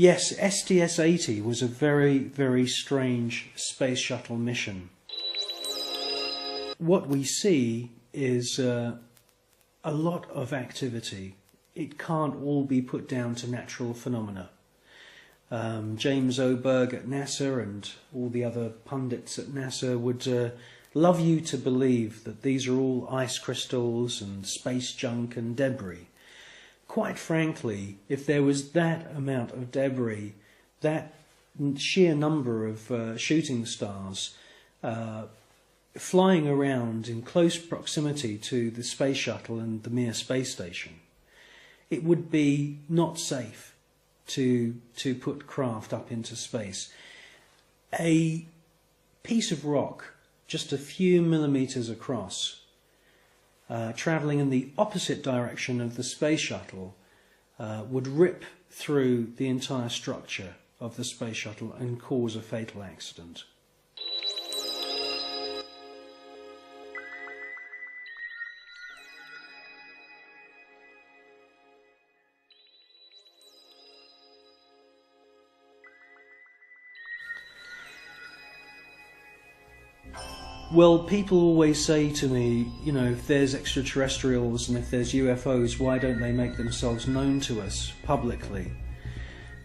Yes, STS-80 was a very, very strange space shuttle mission. What we see is a lot of activity. It can't all be put down to natural phenomena. James Oberg at NASA and all the other pundits at NASA would love you to believe that these are all ice crystals and space junk and debris. Quite frankly, if there was that amount of debris, that sheer number of shooting stars flying around in close proximity to the space shuttle and the Mir space station, it would be not safe to put craft up into space. A piece of rock just a few millimeters across, travelling in the opposite direction of the space shuttle, would rip through the entire structure of the space shuttle and cause a fatal accident. Well, people always say to me, you know, if there's extraterrestrials and if there's UFOs, why don't they make themselves known to us publicly?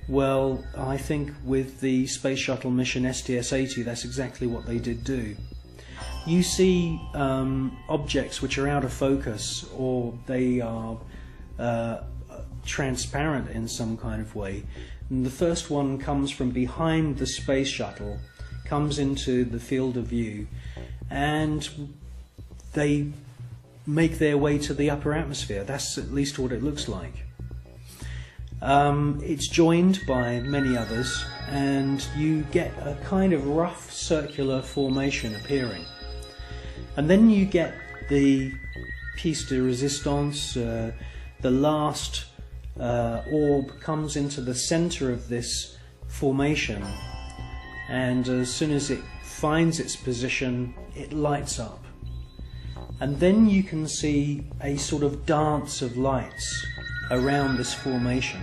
Well, I think with the space shuttle mission STS-80, that's exactly what they did do. You see objects which are out of focus, or they are transparent in some kind of way. And the first one comes from behind the space shuttle, comes into the field of view, and they make their way to the upper atmosphere. That's at least what it looks like. It's joined by many others, and you get a kind of rough circular formation appearing. And then you get the piece de resistance, the last orb comes into the center of this formation, and as soon as it finds its position, it lights up. And then you can see a sort of dance of lights around this formation.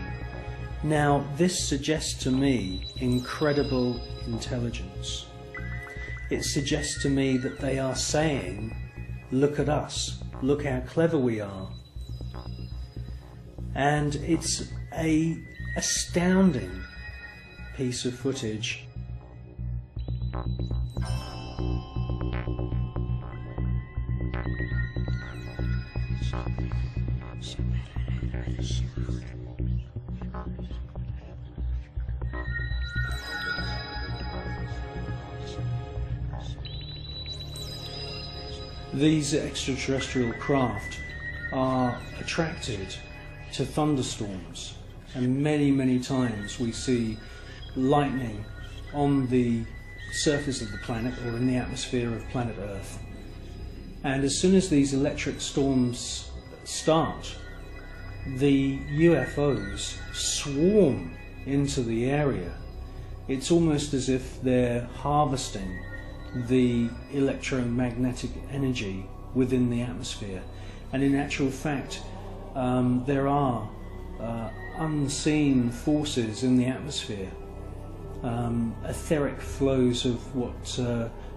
Now, this suggests to me incredible intelligence. It suggests to me that they are saying, look at us, look how clever we are. And it's an astounding piece of footage. These extraterrestrial craft are attracted to thunderstorms, and many times we see lightning on the surface of the planet or in the atmosphere of planet Earth. And as soon as these electric storms start, the UFOs swarm into the area. It's almost as if they're harvesting the electromagnetic energy within the atmosphere. And in actual fact, there are unseen forces in the atmosphere, etheric flows of what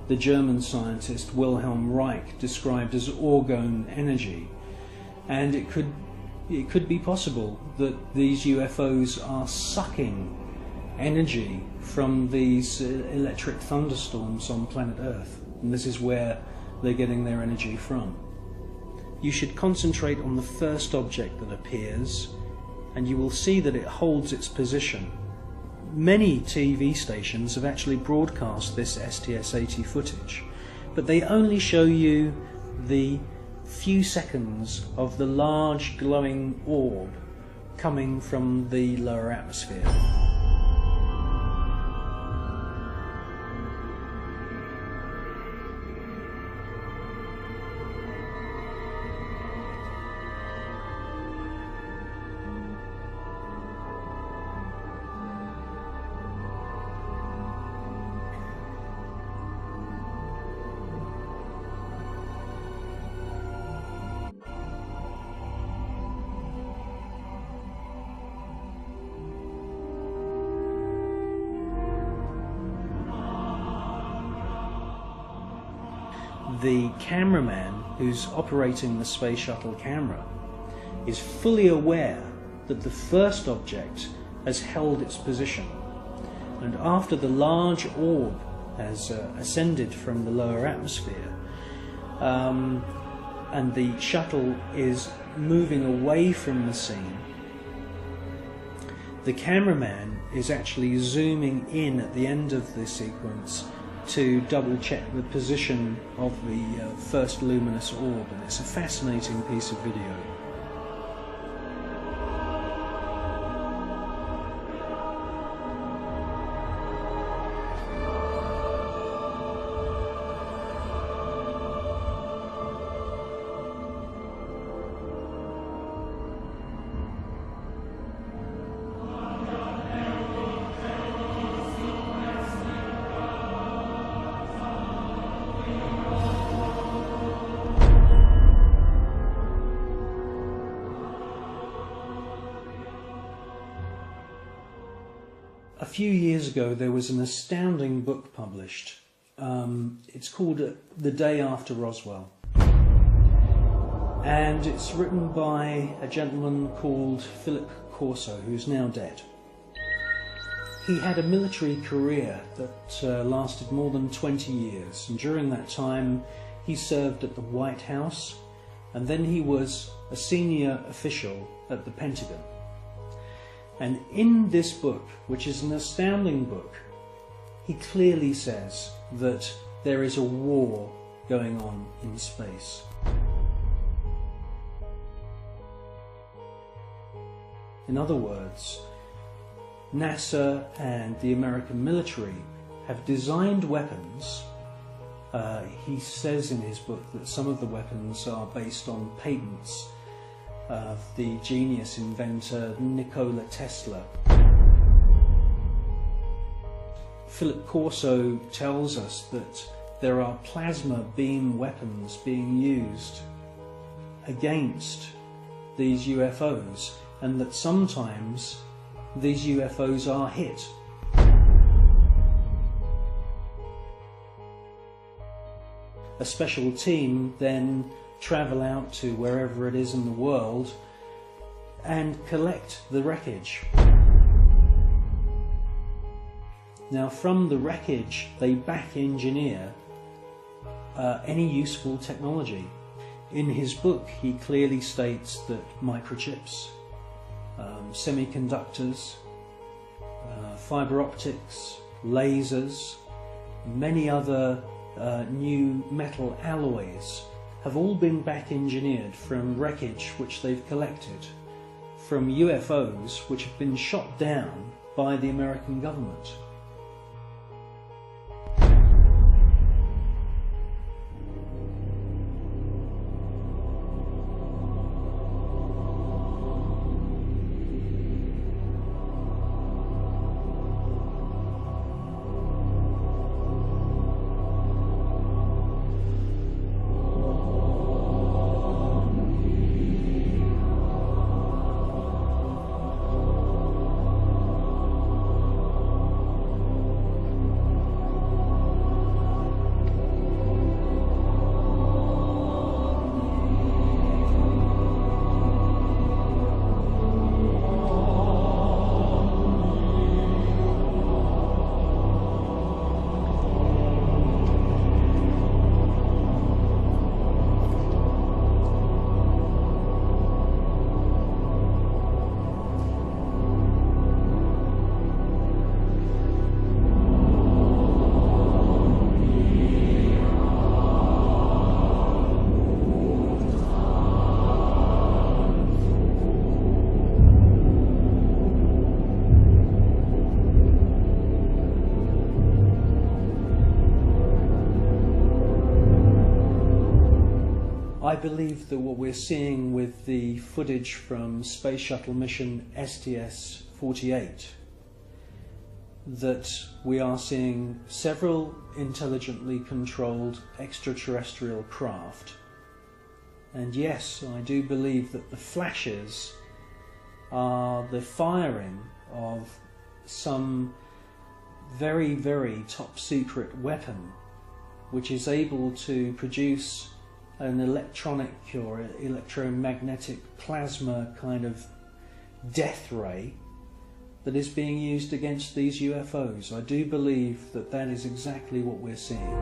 the German scientist Wilhelm Reich described as orgone energy. And it could be possible that these UFOs are sucking energy from these electric thunderstorms on planet Earth, and this is where they're getting their energy from. You should concentrate on the first object that appears, and you will see that it holds its position. Many TV stations have actually broadcast this STS-80 footage, but they only show you the few seconds of the large glowing orb coming from the lower atmosphere. the cameraman who's operating the space shuttle camera is fully aware that the first object has held its position, and after the large orb has ascended from the lower atmosphere, and the shuttle is moving away from the scene, the cameraman is actually zooming in at the end of the sequence to double check the position of the first luminous orb, and it's a fascinating piece of video. A few years ago there was an astounding book published. It's called The Day After Roswell, and it's written by a gentleman called Philip Corso, who's now dead. He had a military career that lasted more than 20 years, and during that time he served at the White House, and then he was a senior official at the Pentagon. And in this book, which is an astounding book, he clearly says that there is a war going on in space. In other words, NASA and the American military have designed weapons. He says in his book that some of the weapons are based on patents of the genius inventor Nikola Tesla. Philip Corso tells us that there are plasma beam weapons being used against these UFOs, and that sometimes these UFOs are hit. A special team then travel out to wherever it is in the world and collect the wreckage. Now, from the wreckage they back engineer any useful technology. In his book he clearly states that microchips, semiconductors, fiber optics, lasers, many other new metal alloys have all been back engineered from wreckage which they've collected from UFOs which have been shot down by the American government. I believe that what we're seeing with the footage from Space Shuttle mission STS-48, that we are seeing several intelligently controlled extraterrestrial craft. And yes, I do believe that the flashes are the firing of some very, very top secret weapon which is able to produce an electronic or electromagnetic plasma kind of death ray that is being used against these UFOs. I do believe that that is exactly what we're seeing.